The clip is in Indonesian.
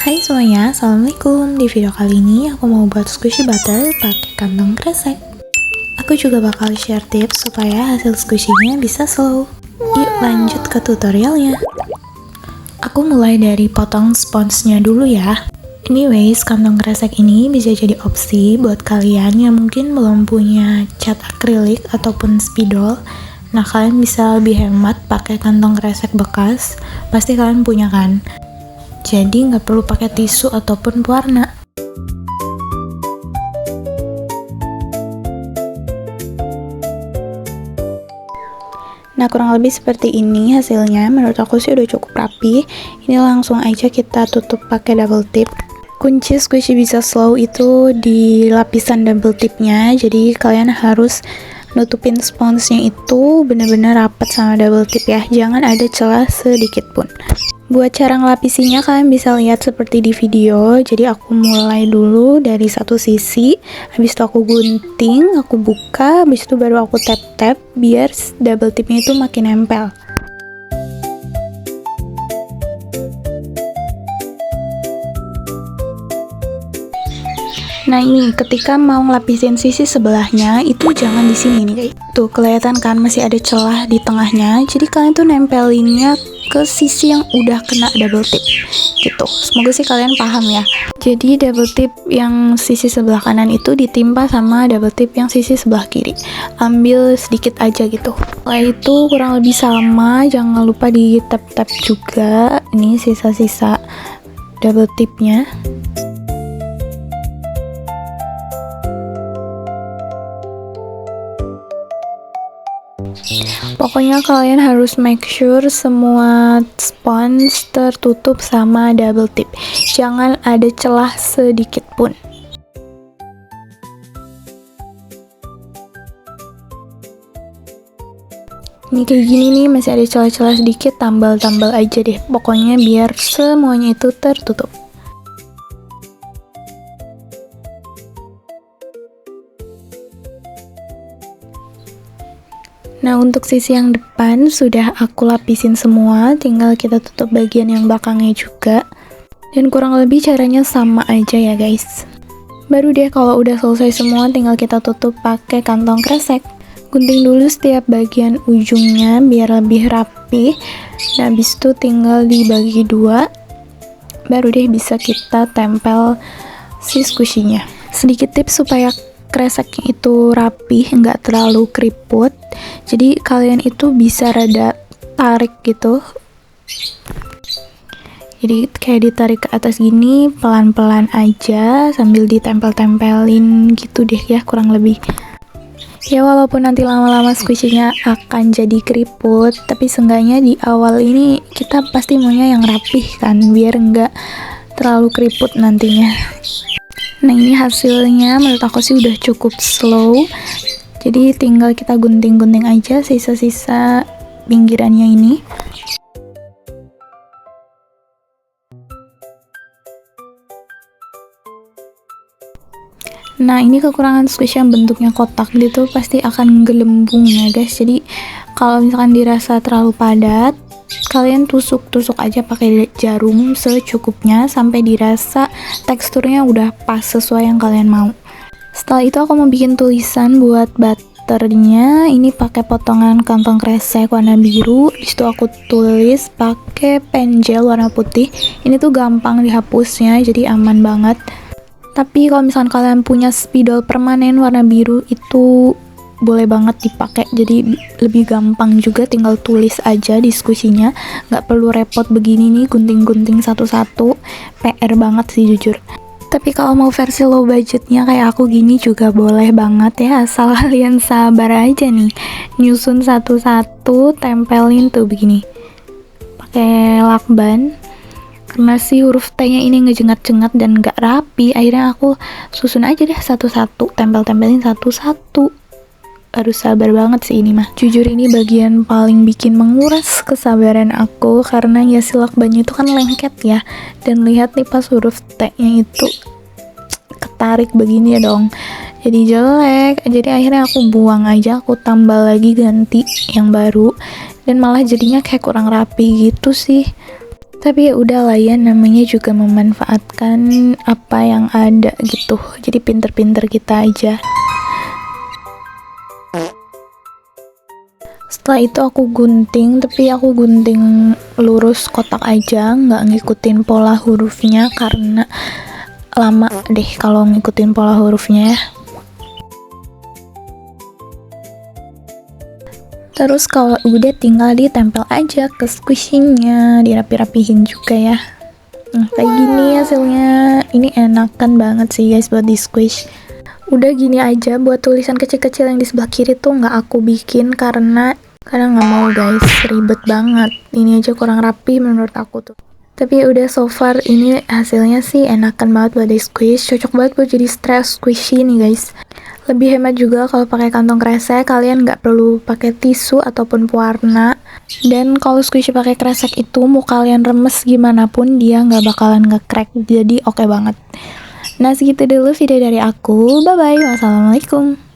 Hai semuanya, assalamualaikum. Di video kali ini aku mau buat squishy butter pakai kantong kresek. Aku juga bakal share tips supaya hasil squishy-nya bisa slow. Yuk lanjut ke tutorialnya. Aku mulai dari potong sponsnya dulu ya. Anyways, kantong kresek ini bisa jadi opsi buat kalian yang mungkin belum punya cat akrilik ataupun spidol. Nah, kalian bisa lebih hemat pakai kantong kresek bekas. Pasti kalian punya kan? Jadi nggak perlu pakai tisu ataupun pewarna. Nah, kurang lebih seperti ini hasilnya. Menurut aku sih udah cukup rapi. Ini langsung aja kita tutup pakai double tip. Kunci squishy bisa slow itu di lapisan double tipnya. Jadi kalian harus nutupin sponsnya itu bener-bener rapat sama double tip ya. Jangan ada celah sedikit pun. Buat cara ngelapisinya kalian bisa lihat seperti di video. Jadi aku mulai dulu dari satu sisi, habis itu aku gunting, aku buka, habis itu baru aku tap-tap biar double tipnya itu makin nempel. Nah ini ketika mau ngelapisin sisi sebelahnya itu jangan di sini nih, kayak tuh kelihatan kan masih ada celah di tengahnya. Jadi kalian tuh nempelinnya ke sisi yang udah kena double tip gitu. Semoga sih kalian paham ya. Jadi double tip yang sisi sebelah kanan itu ditimpa sama double tip yang sisi sebelah kiri. Ambil sedikit aja gitu. Setelah itu kurang lebih sama, jangan lupa di tap-tap juga. Ini sisa-sisa double tipnya. Pokoknya kalian harus make sure semua spons tertutup sama double tip. Jangan ada celah sedikit pun. Ini kayak gini nih, masih ada celah-celah sedikit, tambal-tambal aja deh. Pokoknya biar semuanya itu tertutup. Nah, untuk sisi yang depan sudah aku lapisin semua, tinggal kita tutup bagian yang belakangnya juga. Dan kurang lebih caranya sama aja ya guys. Baru deh kalau udah selesai semua, tinggal kita tutup pakai kantong kresek. Gunting dulu setiap bagian ujungnya biar lebih rapi. Nah, habis itu tinggal dibagi dua. Baru deh bisa kita tempel si squishy-nya. Sedikit tips supaya kreseknya itu rapi, nggak terlalu keriput. Jadi kalian itu bisa rada tarik gitu. Jadi kayak ditarik ke atas gini, pelan-pelan aja sambil ditempel-tempelin gitu deh ya, kurang lebih. Ya walaupun nanti lama-lama squishy-nya akan jadi keriput, tapi seenggaknya di awal ini kita pasti maunya yang rapih kan, biar nggak terlalu keriput nantinya. Nah ini hasilnya menurut aku sih udah cukup slow. Jadi tinggal kita gunting-gunting aja sisa-sisa pinggirannya ini. Nah ini kekurangan squishy yang bentuknya kotak gitu pasti akan gelembung ya guys. Jadi kalau misalkan dirasa terlalu padat, kalian tusuk-tusuk aja pakai jarum secukupnya sampai dirasa teksturnya udah pas sesuai yang kalian mau. Setelah itu aku mau bikin tulisan buat butternya. Ini pakai potongan kantong kresek warna biru. Di situ aku tulis pakai pen gel warna putih. Ini tuh gampang dihapusnya, jadi aman banget. Tapi kalau misalkan kalian punya spidol permanen warna biru itu boleh banget dipakai, jadi lebih gampang juga, tinggal tulis aja di squishy-nya, nggak perlu repot begini nih gunting-gunting satu-satu, PR banget sih jujur. Tapi kalau mau versi low budgetnya kayak aku gini juga boleh banget ya, asal kalian sabar aja nih, nyusun satu-satu, tempelin tuh begini pakai lakban. Karena si huruf T-nya ini ngejengat-jengat dan nggak rapi, akhirnya aku susun aja deh satu-satu, tempel-tempelin satu-satu. Harus sabar banget sih ini mah. Jujur ini bagian paling bikin menguras kesabaran aku, karena ya si lakbannya itu kan lengket ya. Dan lihat nih pas huruf T-nya itu ketarik begini ya dong. Jadi jelek. Jadi akhirnya aku buang aja, aku tambal lagi ganti yang baru. Dan malah jadinya kayak kurang rapi gitu sih. Tapi ya udahlah ya, namanya juga memanfaatkan apa yang ada gitu. Jadi pinter-pinter kita aja. Setelah itu aku gunting, tapi aku gunting lurus kotak aja, nggak ngikutin pola hurufnya karena lama deh kalau ngikutin pola hurufnya ya. Terus kalau udah tinggal ditempel aja ke squishingnya, dirapi-rapihin juga ya. Nah, kayak gini hasilnya. Ini enakan banget sih guys buat di squish. Udah gini aja, buat tulisan kecil-kecil yang di sebelah kiri tuh nggak aku bikin karena nggak mau guys, ribet banget. Ini aja kurang rapi menurut aku tuh. Tapi udah, so far ini hasilnya sih enakan banget buat di squish, cocok banget buat jadi stress squishy nih guys. Lebih hemat juga kalau pakai kantong kresek, kalian nggak perlu pakai tisu ataupun pewarna. Dan kalau squishy pakai kresek itu mau kalian remes gimana pun dia nggak bakalan nge-crack, jadi oke banget. Nah segitu dulu video dari aku, bye bye, wassalamualaikum.